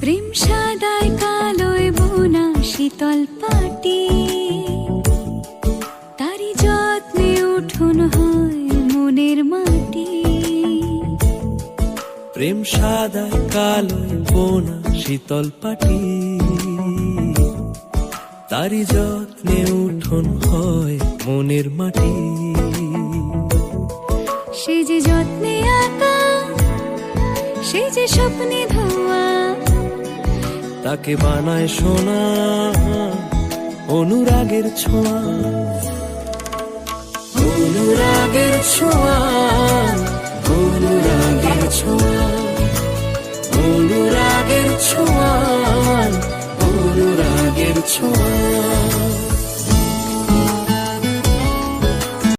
প্রেম সাদায় কালোয় বোনা শীতল পাটি, তারি যত্নে উঠোন হয় মনের মাটি। প্রেম সাদায় কালোয় বোনা শীতল পাটি, তারি যত্নে উঠোন হয় মনের মাটি। সে যে যত্নে আঁকা, সে যে স্বপ্নে ধোয়া, তাকে বানায় সোনা অনুরাগের ছোঁয়া। অনুরাগের ছোঁয়া, অনুরাগের ছোঁয়া, অনুরাগের ছোঁয়া, অনুরাগের ছোঁয়া।